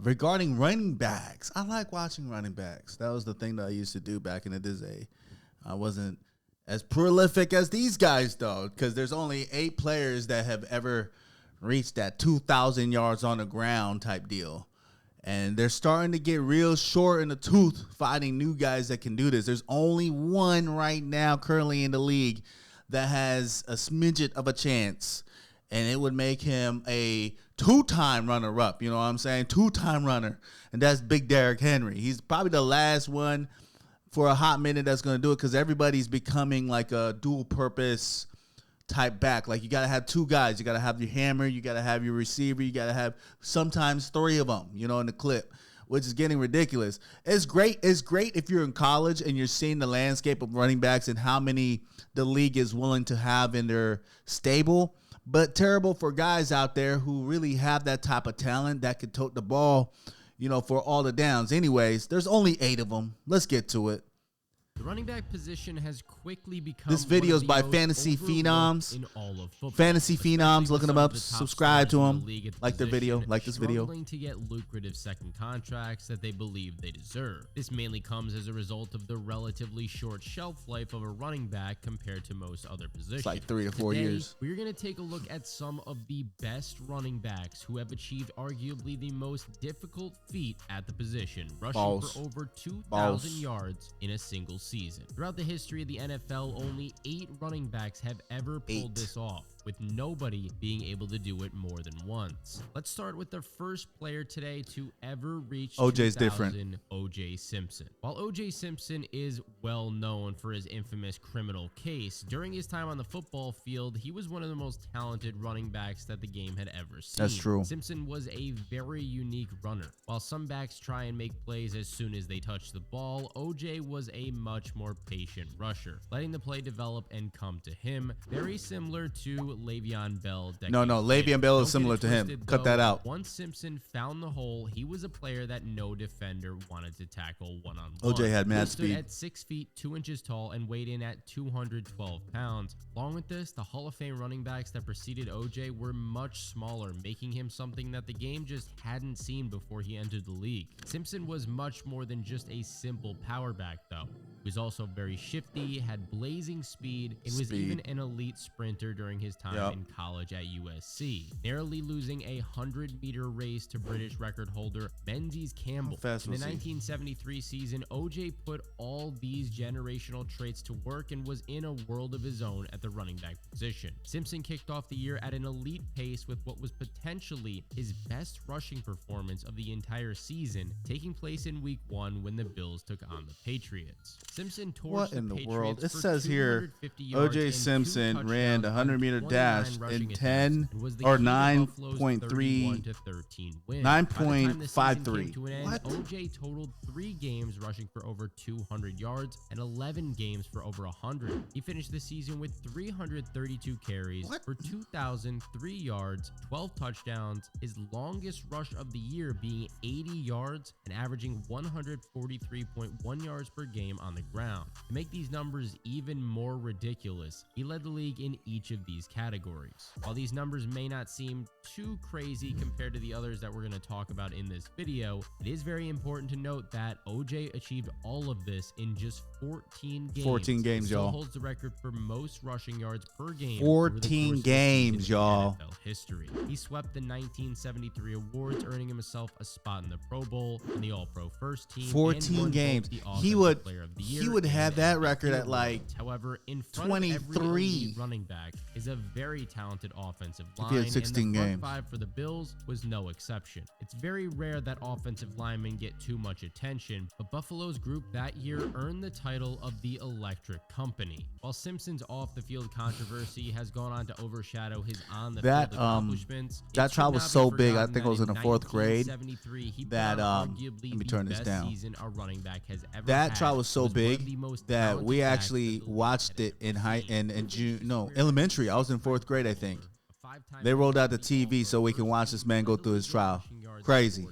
Regarding running backs, I like watching running backs. That was the thing that I used to do back in the day. I wasn't as prolific as these guys, though, because there's only 8 players that have ever reached that 2,000 yards on the ground type deal. And they're starting to get real short in the tooth finding new guys that can do this. There's only one right now currently in the league that has a smidget of a chance, and it would make him a 2-time runner-up. You know what I'm saying? 2-time runner, and that's Big Derrick Henry. He's probably the last one for a hot minute that's going to do it, because everybody's becoming like a dual-purpose type back. Like, you got to have 2 guys. You got to have your hammer. You got to have your receiver. You got to have sometimes 3 of them, you know, in the clip, which is getting ridiculous. It's great. It's great if you're in college and you're seeing the landscape of running backs and how many the league is willing to have in their stable, but terrible for guys out there who really have that type of talent that could tote the ball, you know, for all the downs. Anyways, there's only 8 of them. Let's get to it. The running back position has quickly become this video is by Fantasy Phenoms. In all of football, Fantasy Phenoms, looking them up, subscribe to them, like their video, like this video. Struggling to get lucrative second contracts that they believe they deserve. This mainly comes as a result of the relatively short shelf life of a running back compared to most other positions. It's like 3 to 4 years. We're going to take a look at some of the best running backs who have achieved arguably the most difficult feat at the position, rushing for over 2,000 yards in a single season. Throughout the history of the NFL, only 8 running backs have ever pulled this off, with nobody being able to do it more than once. Let's start with the first player today to ever reach OJ's 2,000, different. O.J. Simpson. While O.J. Simpson is well known for his infamous criminal case, during his time on the football field, he was one of the most talented running backs that the game had ever seen. That's true. Simpson was a very unique runner. While some backs try and make plays as soon as they touch the ball, O.J. was a much more patient rusher, letting the play develop and come to him, very similar to Le'Veon Bell. No, Le'Veon Bell is similar to him. Cut that out. Once Simpson found the hole, he was a player that no defender wanted to tackle one-on-one. OJ had mad speed. speed. At 6 feet 2 inches tall and weighed in at 212 pounds. Along with this, the Hall of Fame running backs that preceded OJ were much smaller, making him something that the game just hadn't seen before he entered the league. Simpson was much more than just a simple power back, though. He was also very shifty, had blazing speed, and was even an elite sprinter during his time in college at USC, narrowly losing a 100-meter race to British record holder Menzies Campbell. In the 1973 season, OJ put all these generational traits to work and was in a world of his own at the running back position. Simpson kicked off the year at an elite pace with what was potentially his best rushing performance of the entire season, taking place in Week 1 when the Bills took on the Patriots. Simpson torched the Patriots world? It says here OJ Simpson ran the 100-meter dash in 10 or 9.3 9.53. What? OJ totaled 3 games rushing for over 200 yards and 11 games for over 100. He finished the season with 332 carries for 2,003 yards, 12 touchdowns, his longest rush of the year being 80 yards and averaging 143.1 yards per game on the ground. To make these numbers even more ridiculous, he led the league in each of these categories. While these numbers may not seem too crazy compared to the others that we're going to talk about in this video, it is very important to note that OJ achieved all of this in just 14 games. 14 games, y'all. Holds the record for most rushing yards per game. 14 games, y'all. History. He swept the 1973 awards, earning himself a spot in the Pro Bowl and the All-Pro First Team. 14 games. He would have that record at like however, in front 23 of every running back is a very talented offensive line. He had 16 and the front games. 5 for the Bills was no exception. It's very rare that offensive linemen get too much attention, but Buffalo's group that year earned the title of the Electric Company. While Simpson's off-the-field controversy has gone on to overshadow his on-the-field accomplishments, that trial was so big. I think it was in the 4th grade. That let me turn this down. A running back has ever that trial was so big that we actually watched it in elementary. I was in 4th grade, I think. They rolled out the TV so we can watch this man go through his trial. Crazy.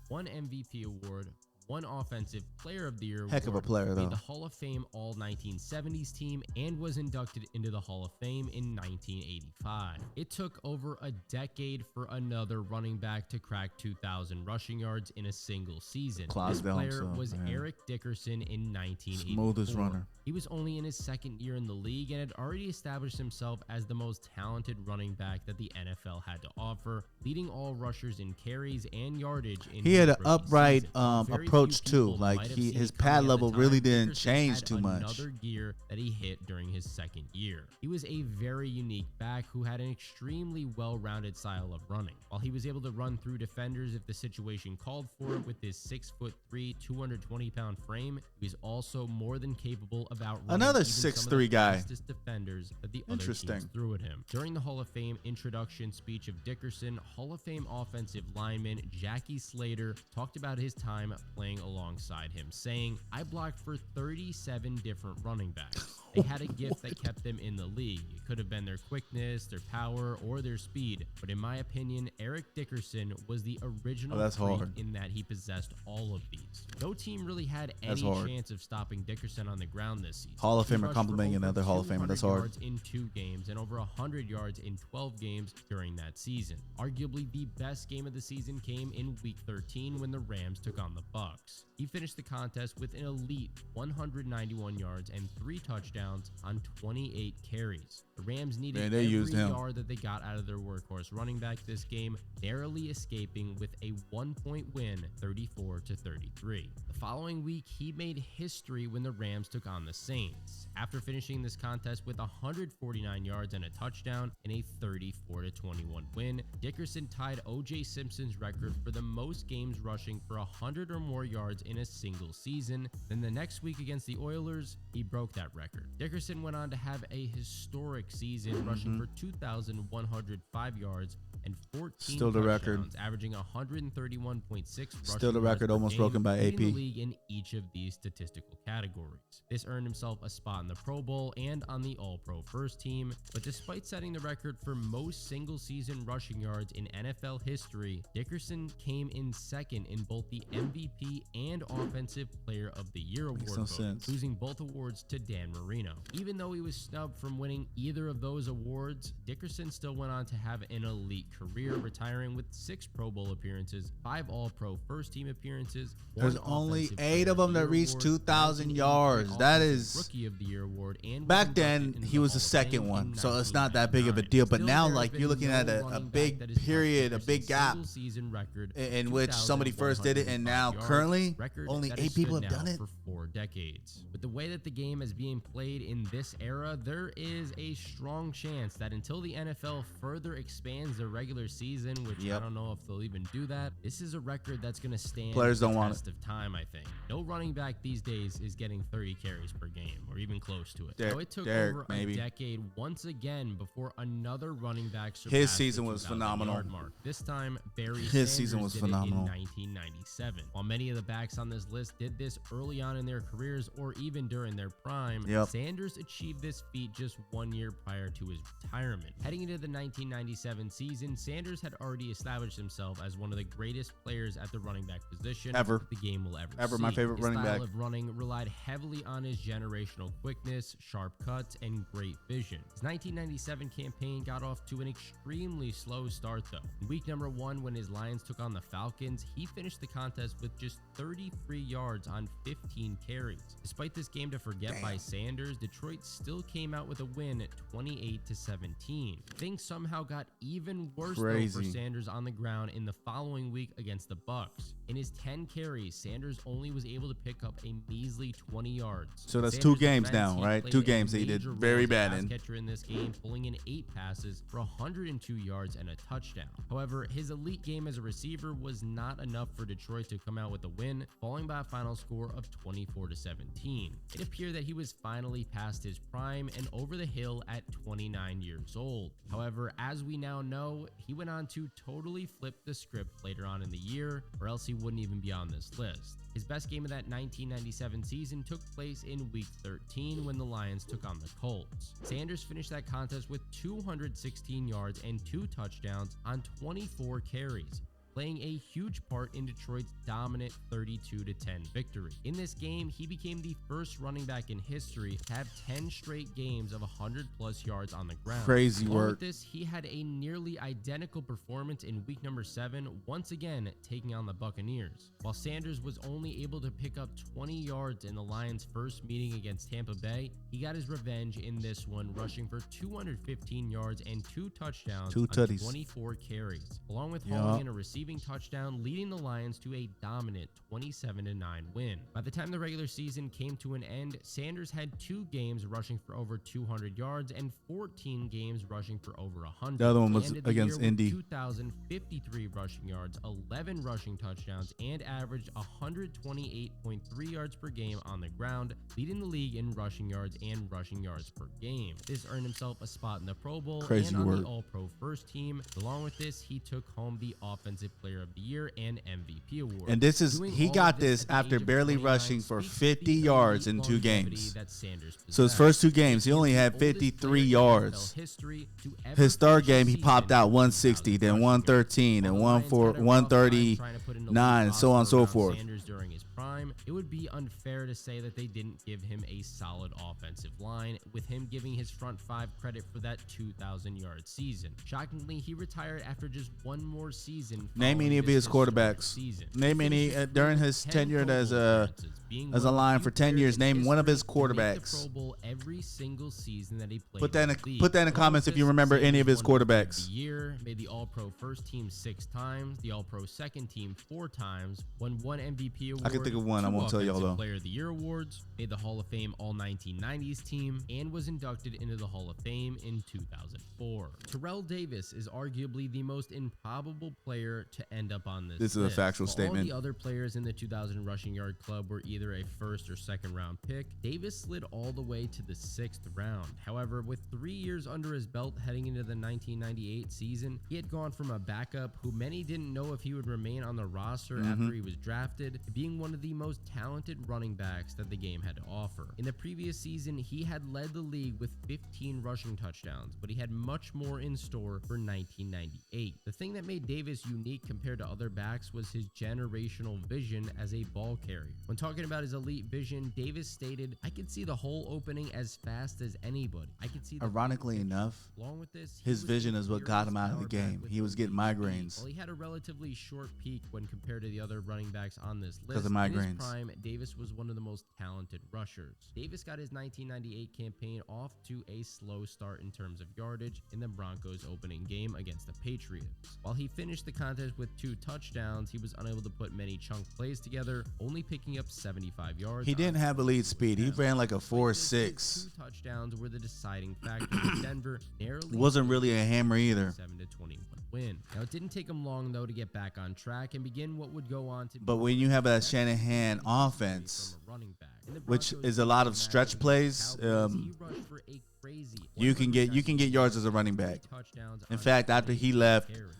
One MVP award, won Offensive Player of the Year Heck of a award, player, though. made the Hall of Fame All-1970s team, and was inducted into the Hall of Fame in 1985. It took over a decade for another running back to crack 2,000 rushing yards in a single season. This Clydesdale player himself, was man. Eric Dickerson in 1984. Smoothest runner. He was only in his second year in the league and had already established himself as the most talented running back that the NFL had to offer, leading all rushers in carries and yardage. He had an rookie upright season. Very approach few too. people Like might have he seen his it coming pad at the level time. really didn't Dickerson change had too much. Another gear that he hit during his second year. He was a very unique back who had an extremely well-rounded style of running. While he was able to run through defenders if the situation called for it with his 6'3", 220-pound frame, he was also more than capable of outrunning Another even some of 6'3" the guy. fastest defenders that the other Interesting. teams threw at him. During the Hall of Fame introduction speech of Dickerson, Hall of Fame offensive lineman Jackie Slater talked about his time playing alongside him, saying, "I blocked for 37 different running backs. They had a gift that kept them in the league. It could have been their quickness, their power, or their speed. But in my opinion, Eric Dickerson was the original that's freak hard. in that he possessed all of these. No team really had That's any hard. chance of stopping Dickerson on the ground this season. Hall of He Famer rushed for complimenting over another Hall of Famer. 200 That's hard. yards in 2 games and over 100 yards in 12 games during that season. Arguably the best game of the season came in Week 13 when the Rams took on the Bucks. He finished the contest with an elite 191 yards and 3 touchdowns on 28 carries. The Rams needed Man, they every used him. yard that they got out of their workhorse running back this game, narrowly escaping with a 1-point win, 34-33. The following week, he made history when the Rams took on the Saints. After finishing this contest with 149 yards and a touchdown in a 34-21 win, Dickerson tied O.J. Simpson's record for the most games rushing for 100 or more yards in a single season. Then the next week against the Oilers, he broke that record. Dickerson went on to have a historic season, rushing for 2,105 yards and 14 Still the record. touchdowns, averaging 131.6 Still the rushing record, yards per almost game, broken by leading the AP. league in each of these statistical categories. This earned himself a spot in the Pro Bowl and on the All-Pro First Team, but despite setting the record for most single-season rushing yards in NFL history, Dickerson came in second in both the MVP and Offensive Player of the Year award no votes, sense. losing both awards to Dan Marino. Even though he was snubbed from winning either of those awards, Dickerson still went on to have an elite career, retiring with 6 Pro Bowl appearances, 5 All-Pro First Team appearances. There's 1 only Offensive 8 Player of them the that Year reached award, 2,000 1983 yards. That Offensive is Rookie of the Year award, and was back then inducted into he the was the Hall of second Fame one, in so it's not that big of a 1999. deal. But Still, now, there like, has you're been looking no at a running back big that has touched period, a Dickerson's big gap single-season record in which somebody first did it, and 2,105 now yards, currently record only that 8 has people stood have done now it. for 4 decades. With the way that the game is being played in this era, there is a strong chance that until the NFL further expands their regular season, which I Yep. don't know if they'll even do that, this is a record that's going to stand Players the don't want test of time, I think. No running back these days is getting 30 carries per game or even close to it. Derek- So it took Derek, over maybe. a decade once again before another running back surpassed His the season was 2,000 phenomenal. yard mark. This time, Barry His Sanders season was did phenomenal. it in 1997. While many of the backs on this list did this early on in their careers or even during their prime, Yep. Sanders achieved this feat just 1 year prior to his retirement. Heading into the 1997 season, Sanders had already established himself as one of the greatest players at the running back position Ever. the game will ever Ever see. my favorite His running style back. of running relied heavily on his generational quickness, sharp cuts, and great vision. His 1997 campaign got off to an extremely slow start though. In week number 1, when his Lions took on the Falcons, he finished the contest with just 33 yards on 15 carries. Despite this game to forget by Sanders, Detroit still came out with a win at 28-17. Things somehow got even worse though for Crazy. Sanders on the ground in the following week against the Bucks. In his 10 carries, Sanders only was able to pick up a measly 20 yards. So that's Sanders' 2 games defense, now, he right? played 2 a games that he did major role very as a bad pass in. catcher in this game, pulling in 8 passes for 102 yards and a touchdown. However, his elite game as a receiver was not enough for Detroit to come out with a win, falling by a final score of 24-17. It appeared that he was finally past his prime and over the hill at 29 years old. However, as we now know, he went on to totally flip the script later on in the year, or else he wouldn't even be on this list. His best game of that 1997 season took place in Week 13 when the Lions took on the Colts. Sanders finished that contest with 216 yards and 2 touchdowns on 24 carries. playing a huge part in Detroit's dominant 32-10 victory. In this game, he became the first running back in history to have 10 straight games of 100-plus yards on the ground. Crazy Along work. with this, he had a nearly identical performance in week number 7, once again taking on the Buccaneers. While Sanders was only able to pick up 20 yards in the Lions' first meeting against Tampa Bay, he got his revenge in this one, rushing for 215 yards and 2 touchdowns on 24 carries, along with hauling in a receiving touchdown, leading the Lions to a dominant 27-9 win. By the time the regular season came to an end, Sanders had 2 games rushing for over 200 yards and 14 games rushing for over 100. The other one was He ended the against year with Indy. 2,053 rushing yards, 11 rushing touchdowns, and averaged 128.3 yards per game on the ground, leading the league in rushing yards and rushing yards per game. This earned himself a spot in the Pro Bowl Crazy and on work. the All-Pro first team. Along with this, he took home the Offensive Player of the Year and MVP award. And this is Doing he all got of this at the after age of barely 29 rushing for speaks to 50 the yards in elite 2 longevity games. that Sanders So his possessed. first 2 games, he only had Oldest player 53 in NFL yards. history to ever His third finish a game, he season popped out with 160, 2,000 then rushing 113, yards. and While the Lions had a rough time 139, trying to put an elite so on and roster so around forth. Sanders during his prime, it would be unfair to say that they didn't give him a solid offensive line, with him giving his front 5 credit for that 2,000-yard season. Shockingly, he retired after just 1 more season. Name following any of this his historic quarterbacks. season. Name He any finished during with his 10 tenure Pro as Bowl a appearances, being as a one of the Lion few for 10 players years. in Name one of his history to make the quarterbacks. Pro Bowl every single season that he played. Put that in in the league. put that in the comments if you remember any of his quarterbacks. Year, made the All-Pro first team 6 times, the All-Pro second team 4 times, won 1 MVP award. I can think of one, I 2 won't tell y'all, Offensive though. Player of the Year awards, made the Hall of Fame All-1990s team, and was inducted into the Hall of Fame in 2004. Terrell Davis is arguably the most improbable player to end up on this This is a list. factual While statement. All the other players in the 2000 rushing yard club were either a first or second round pick, Davis slid all the way to the 6th round. However, with 3 years under his belt heading into the 1998 season, he had gone from a backup who many didn't know if he would remain on the roster after he was drafted to being one of the most talented running backs that the game had to offer. In the previous season, he had led the league with 15 rushing touchdowns, but he had much more in store for 1998. The thing that made Davis unique compared to other backs was his generational vision as a ball carrier. When talking about his elite vision, Davis stated, "I could see the hole opening as fast as anybody. I could see the Ironically enough, Along with this, he his was vision a is what got him out of the fearless power game. back with He was getting elite speed. migraines. While he had a relatively short peak when compared to the other running backs on this list, 'Cause of in his migraines. prime, Davis was one of the most talented rushers. Davis got his 1998 campaign off to a slow start in terms of yardage in the Broncos' opening game against the Patriots. While he finished the contest with 2 touchdowns, he was unable to put many chunk plays together, only picking up 75 yards. He didn't have elite speed. He ran like a Despite this, his 4.6. 2 touchdowns were the deciding factor in Denver, narrowly Wasn't really a hammer either. 7-21 win. Now, it didn't take him long though to get back on track and begin what would go on to be But when you have that Shanahan offense, from a running back. In the which Broncos is a lot of game stretch against plays, the Cowboys, he rushed for a crazy you can get yards as a running 100 back. touchdowns In on fact, after he 28 left, carries.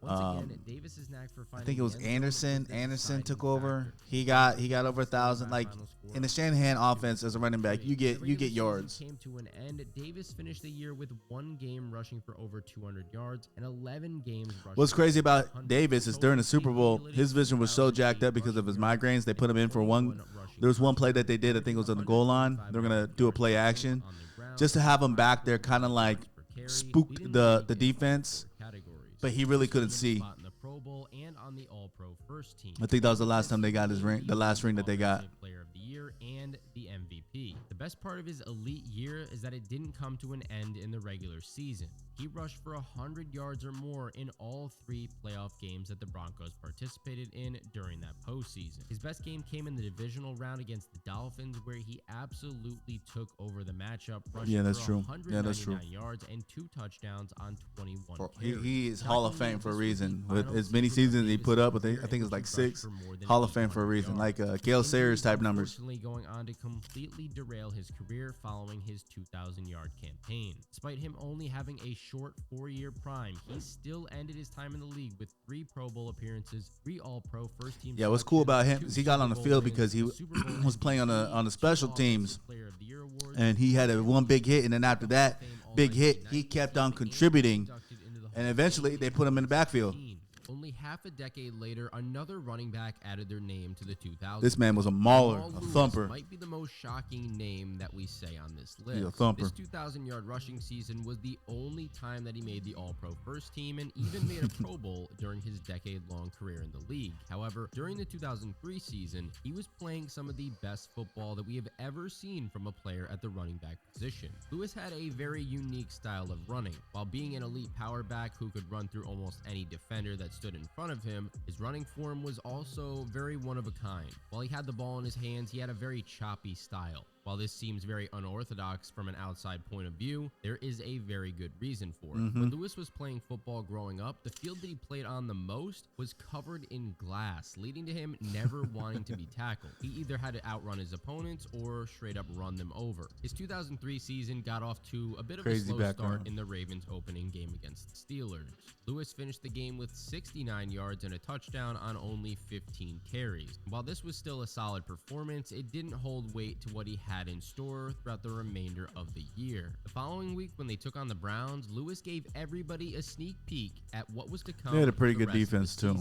Once again, Davis's knack for I finding think it was the end zone Anderson. was the Anderson took deciding over. factor. He got over 1,000. Like in the Shanahan offense as a running back, you get yards. Came to an end. Davis finished the year with 1 game rushing for over 200 yards and 11 games rushing. What's for crazy about 100. Davis is during the Super Bowl, his vision was so jacked up because of his migraines. They put him in for one. There was one play that they did. I think it was on the goal line. They're gonna do a play action, just to have him back there, kind of like spook the defense. But he really couldn't see. Pro Bowl and on the All-Pro first team. I think that was the last time they got his ring, the last ring that they got. Player of the Year and the MVP. The best part of his elite year is that it didn't come to an end in the regular season. He rushed for 100 yards or more in all 3 playoff games that the Broncos participated in during that postseason. His best game came in the divisional round against the Dolphins, where he absolutely took over the matchup, rushing Yeah, that's for true. 199 yards and 2 touchdowns on 21 carries. He is Hall of Fame for a reason. With as many seasons he put up, I think it's like 6. Hall of Fame for a reason, like Gale Sayers type numbers. Unfortunately, going on to completely derail his career following his 2,000-yard campaign. Despite him only having a short 4-year prime, he still ended his time in the league with 3 Pro Bowl appearances, 3 All-Pro first team. Yeah, what's cool about him 2 is he got on the Super field Bowl because he wins, Super Bowl was playing on the special teams, Player of the Year awards, and he had one big hit, and then after that big hit, he kept on contributing, and eventually they put him in the backfield. Only half a decade later, another running back added their name to the 2000s. This man was a mauler, Jamal a Lewis thumper. might be the most shocking name that we say on this list. He's a thumper. This 2,000-yard rushing season was the only time that he made the All-Pro first team and even made a Pro Bowl during his decade-long career in the league. However, during the 2003 season, he was playing some of the best football that we have ever seen from a player at the running back position. Lewis had a very unique style of running. While being an elite power back who could run through almost any defender that stood in front of him, his running form was also very one of a kind. While he had the ball in his hands, he had a very choppy style. While this seems very unorthodox from an outside point of view, there is a very good reason for it. When Lewis was playing football growing up, the field that he played on the most was covered in glass, leading to him never wanting to be tackled. He either had to outrun his opponents or straight up run them over. His 2003 season got off to a bit of a slow start in the Ravens' opening game against the Steelers. Lewis finished the game with 69 yards and a touchdown on only 15 carries. While this was still a solid performance, it didn't hold weight to what he had in store throughout the remainder of the year. The following week, when they took on the Browns, Lewis gave everybody a sneak peek at what was to come. They had a pretty good defense too.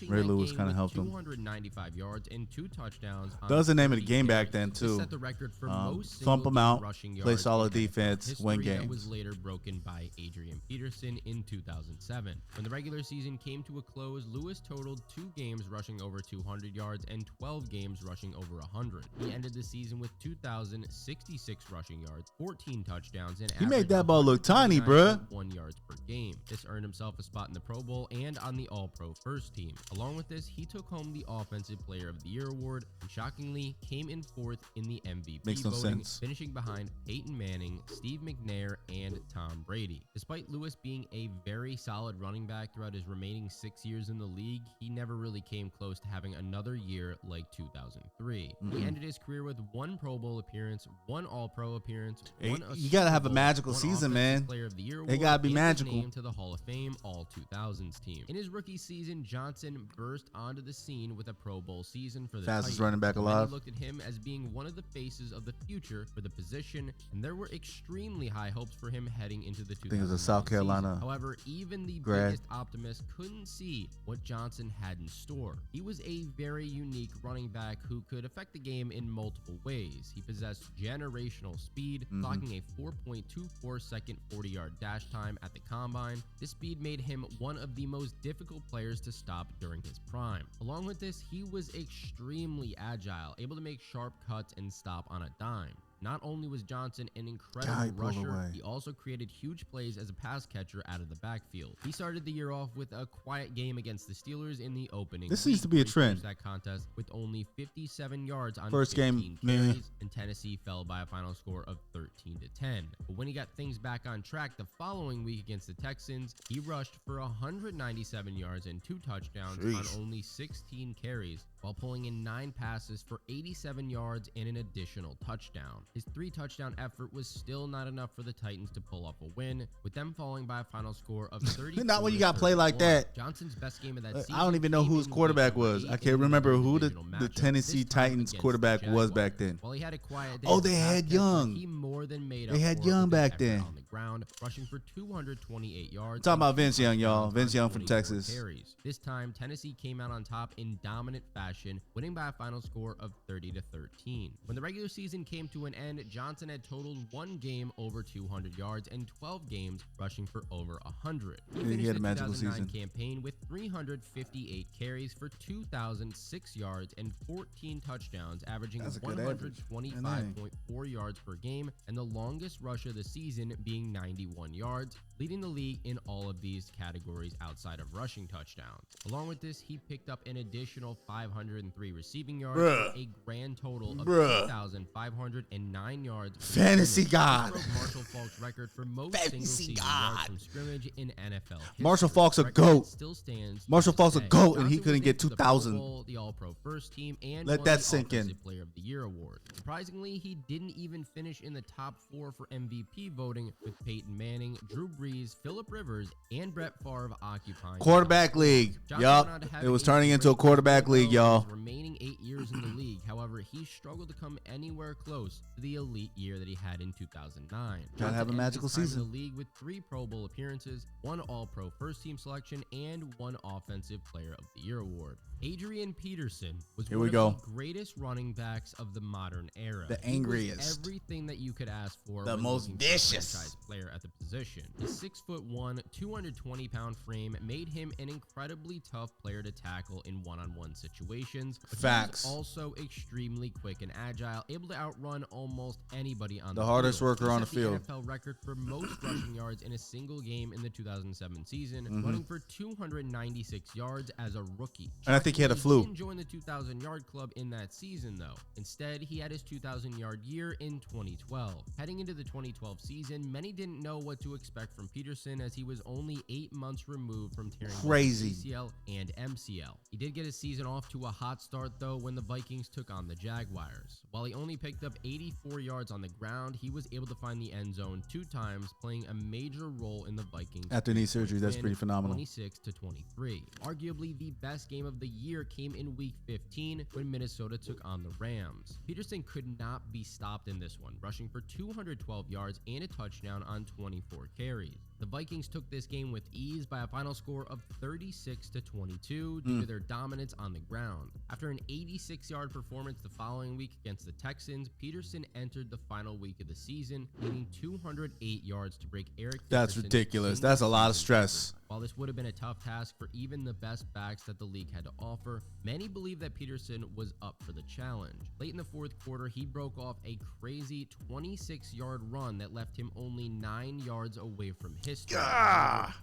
Ray Lewis kind of helped them. 295 yards and 2 touchdowns. That was the name of the game back then too. Set the record for most thump them out, rushing play yards solid in defense, win history. games. That was later broken by Adrian Peterson in 2007. When the regular season came to a close, Lewis totaled 2 games rushing over 200 yards and 12 games rushing over 100. He ended the season with 2,066 rushing yards, 14 touchdowns, and he made that ball look tiny, bruh. 1 yards per game. This earned himself a spot in the Pro Bowl and on the All-Pro first team. Along with this, he took home the Offensive Player of the Year award and shockingly came in 4th in the MVP Makes no voting, sense. finishing behind Peyton Manning, Steve McNair, and Tom Brady. Despite Lewis being a very solid running back throughout his remaining 6 years in the league, he never really came close to having another year like 2003. He ended his career with 1 Pro Bowl appearance, 1 All-Pro appearance, Hey, one you gotta have a Super Bowl, magical 1 season, Offensive man. Player of the Year They award, gotta be and magical. named to the Hall of Fame All-2000s team. In his rookie season, Johnson burst onto the scene with a Pro Bowl season for the Fastest Titans. running back Many alive. looked at him as being one of the faces of the future for the position, and there were extremely high hopes for him heading into the 2000s. I think it was a South Carolina season. However, even the grad. biggest optimists couldn't see what Johnson had in store. He was a very unique running back who could affect the game in multiple ways. He possessed generational speed, clocking a 4.24 second 40-yard dash time at the combine. This speed made him one of the most difficult players to stop during his prime. Along with this, he was extremely agile, able to make sharp cuts and stop on a dime. Not only was Johnson an incredible rusher, he also created huge plays as a pass catcher out of the backfield. He started the year off with a quiet game against the Steelers in the opening. This seems to be a trend. That contest with only 57 yards on First 15 game, carries, and Tennessee fell by a final score of 13-10. But when he got things back on track the following week against the Texans, he rushed for 197 yards and 2 touchdowns on only 16 carries, while pulling in 9 passes for 87 yards and an additional touchdown. His 3-touchdown effort was still not enough for the Titans to pull off a win, with them falling by a final score of 30. Not when you got play like that. Johnson's best game of that season. I don't even know who his quarterback was. I can't remember who the Tennessee Titans quarterback was back then. While he had a quiet day, Oh, they had Young. He more than made up They had for Young with his back effort then. on the ground, rushing for 228 yards. Talking about and Vince Young, y'all. touchdowns Vince on Young from 24 Texas. carries. This time, Tennessee came out on top in dominant fashion, winning by a final score of 30-13. When the regular season came to an end, Johnson had totaled 1 game over 200 yards and 12 games rushing for over 100. He finished had a the magical 2009 season. campaign with 358 carries for 2,006 yards and 14 touchdowns, averaging That's a good average. 125.4 yards per game, and the longest rush of the season being 91 yards, leading the league in all of these categories outside of rushing touchdowns. Along with this, he picked up an additional 503 receiving yards for a grand total of 2,509 yards. Fantasy God. Broke Marshall Faulk's record for most single-season yards from scrimmage in NFL history. Marshall Faulk's a Record GOAT. Still stands. Marshall Faulk's a today. GOAT, and he Johnson couldn't was get named to the 2,000. Pro Bowl, the All-Pro First Team, and Let won that the sink in. Offensive Player of the Year award. Surprisingly, he didn't even finish in the top 4 for MVP voting, with Peyton Manning, Drew Brees, Phillip Rivers, and Brett Favre occupying Quarterback league. Johnson went on Yup. to have It was a turning into a great quarterback career league, y'all. his remaining 8 years in the league. However, he struggled to come anywhere close to the elite year that he had in 2009. Gotta have a magical season. The league with 3 Pro Bowl appearances, 1 All-Pro First Team selection, and 1 Offensive Player of the Year award. Adrian Peterson was one of the greatest running backs of the modern era. The angriest. Everything that you could ask for. The most vicious franchise player at the position. His 6'1", 220-pound frame made him an incredibly tough player to tackle in one-on-one situations. Facts. He was also extremely quick and agile, able to outrun almost anybody on the hardest field. worker on the field. The NFL record for most rushing yards in a single game in the 2007 season, running for 296 yards as a rookie. And I think he had a flu. He didn't join the 2,000-yard club in that season, though. Instead, he had his 2,000-yard year in 2012. Heading into the 2012 season, many didn't know what to expect from Peterson as he was only 8 months removed from tearing his ACL and MCL. He did get his season off to a hot start, though, when the Vikings took on the Jaguars. While he only picked up 84 yards on the ground, he was able to find the end zone 2 times, playing a major role in the Vikings. After knee surgery, that's pretty phenomenal. 26-23. Arguably the best game of the year came in Week 15 when Minnesota took on the Rams. Peterson could not be stopped in this one, rushing for 212 yards and a touchdown on 24 carries. The Vikings took this game with ease by a final score of 36-22 due to their dominance on the ground. After an 86-yard performance the following week against the Texans, Peterson entered the final week of the season, needing 208 yards to break Eric That's Dickerson's ridiculous. That's a lot of stress. While this would have been a tough task for even the best backs that the league had to offer, many believe that Peterson was up for the challenge. Late in the fourth quarter, he broke off a crazy 26-yard run that left him only 9 yards away from history.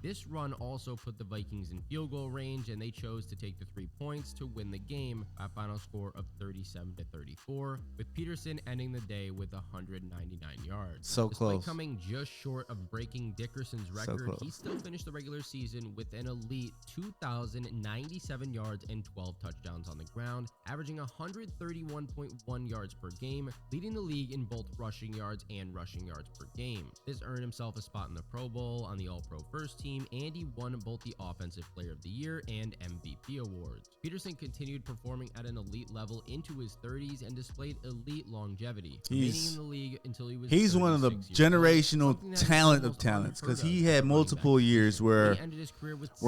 This run also put the Vikings in field goal range, and they chose to take the 3 points to win the game by a final score of 37-34, with Peterson ending the day with 199 yards. So close. Despite coming just short of breaking Dickerson's record, he still finished the regular season with an elite 2,097 yards and 12 touchdowns on the ground, averaging 131.1 yards per game, leading the league in both rushing yards and rushing yards per game. This earned himself a spot in the Pro Bowl, on the All-Pro First Team, and he won both the Offensive Player of the Year and MVP awards. Peterson continued performing at an elite level into his 30s and displayed elite longevity, remaining in the league until he was He's one of the generational talent of talents, because he had multiple years where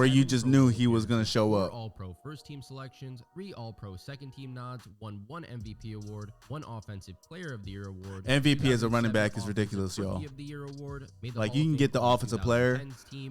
you just knew he was going to show up. All-Pro First Team selections, 3 All-Pro Second Team nods, won 1 MVP award, 1 Offensive Player of the Year award. MVP as a running back is ridiculous, y'all. Like, you can get the offensive player,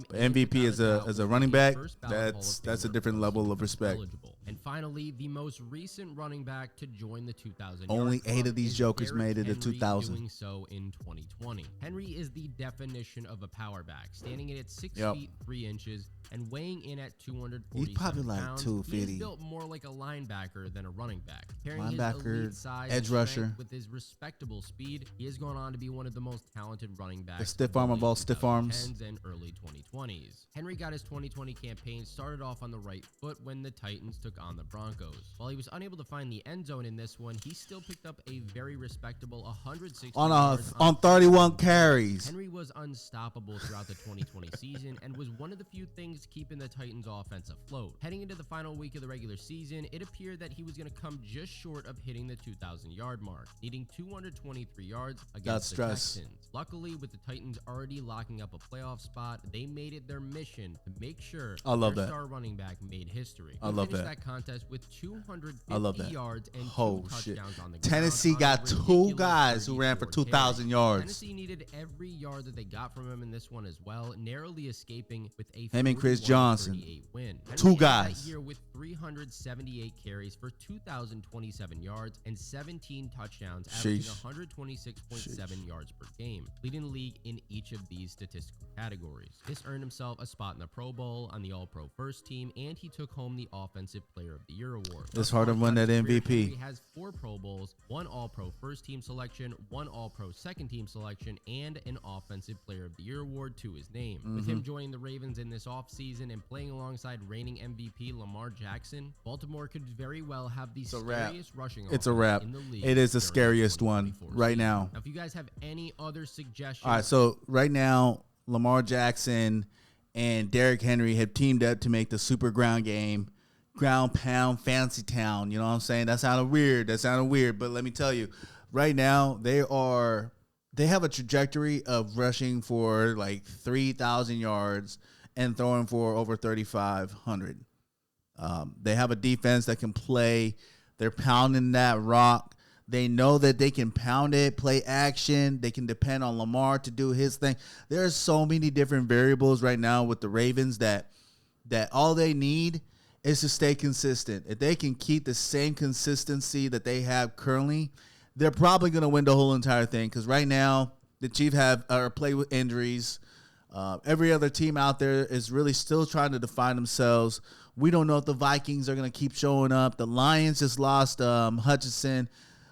but MVP as a running back, that's a different level of respect. And finally, the most recent running back to join the 2,000. Only 8 of these jokers made it to 2,000. Doing so in 2020. Henry is the definition of a power back, standing at 6 feet 3 inches and weighing in at 240 He's probably like pounds. 250. He's built more like a linebacker than a running back. Pairing Linebacker, his elite size edge and rusher. with his respectable speed, he has gone on to be one of the most talented running backs. The stiff arm of all stiff arms. And early 2020s. Henry got his 2020 campaign started off on the right foot when the Titans took on the Broncos. While he was unable to find the end zone in this one, he still picked up a very respectable 160 yards on 31 carries. Henry was unstoppable throughout the 2020 season and was one of the few things keeping the Titans offense afloat. Heading into the final week of the regular season, it appeared that he was going to come just short of hitting the 2,000-yard mark, needing 223 yards against the Texans. Luckily, with the Titans already locking up a playoff spot, they made it their mission to make sure their star running back made history. I love that. That contest with 250 yards and 2 touchdowns on the ground. Tennessee got 2 guys who ran for 2,000 yards. Tennessee needed every yard that they got from him in this one as well, narrowly escaping with a him and Chris Johnson win. 2 guys. That year with 378 carries for 2,027 yards and 17 touchdowns, averaging 126.7 yards per game, leading the league in each of these statistical categories. This earned himself a spot in the Pro Bowl, on the All-Pro First Team, and he took home the Offensive Player of the Year award. It's hard to win that MVP. He has 4 Pro Bowls, 1 All-Pro First Team selection, 1 All-Pro Second Team selection, and an Offensive Player of the Year award to his name. With him joining the Ravens in this offseason and playing alongside reigning MVP Lamar Jackson, Baltimore could very well have the scariest rushing offense in the league. It is the scariest one right now. Now, if you guys have any other suggestions. All right, so right now, Lamar Jackson and Derrick Henry have teamed up to make the super ground game ground pound fancy town. You know what I'm saying? That sounded weird. But let me tell you, right now they have a trajectory of rushing for like 3,000 yards and throwing for over 3,500. They have a defense that can play. They're pounding that rock. They know that they can pound it, play action. They can depend on Lamar to do his thing. There's so many different variables right now with the Ravens that all they need is to stay consistent. If they can keep the same consistency that they have currently, they're probably going to win the whole entire thing. Because right now, the Chiefs are plagued with injuries. Every other team out there is really still trying to define themselves. We don't know if the Vikings are going to keep showing up. The Lions just lost Hutchinson.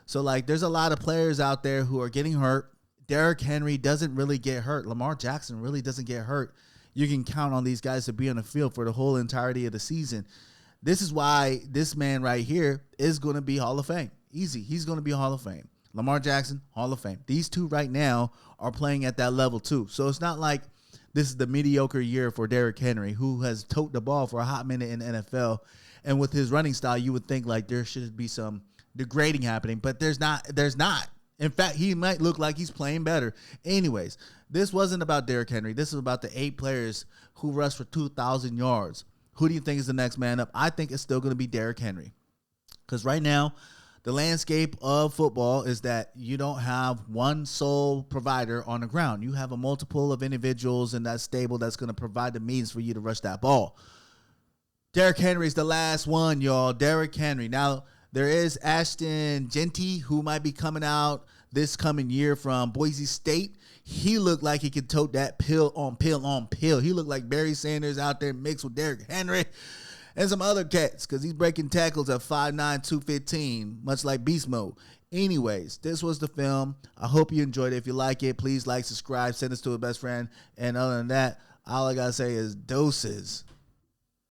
So, like, there's a lot of players out there who are getting hurt. Derrick Henry doesn't really get hurt. Lamar Jackson really doesn't get hurt. You can count on these guys to be on the field for the whole entirety of the season. This is why this man right here is going to be Hall of Fame. Easy. He's going to be Hall of Fame. Lamar Jackson, Hall of Fame. These two right now are playing at that level too. So it's not like this is the mediocre year for Derrick Henry, who has toted the ball for a hot minute in the NFL. And with his running style, you would think like there should be some degrading happening, but there's not. In fact, he might look like he's playing better. Anyways, this wasn't about Derrick Henry. This is about the 8 players who rushed for 2,000 yards. Who do you think is the next man up? I think it's still going to be Derrick Henry. Because right now, the landscape of football is that you don't have one sole provider on the ground. You have a multiple of individuals in that stable that's going to provide the means for you to rush that ball. Derrick Henry's the last one, y'all. Derrick Henry. Now, there is Ashton Genty, who might be coming out this coming year from Boise State. He looked like he could tote that pill on pill on pill. He looked like Barry Sanders out there mixed with Derrick Henry and some other cats because he's breaking tackles at 5'9", 215, much like Beast Mode. Anyways, this was the film. I hope you enjoyed it. If you like it, please like, subscribe, send this to a best friend. And other than that, all I got to say is doses.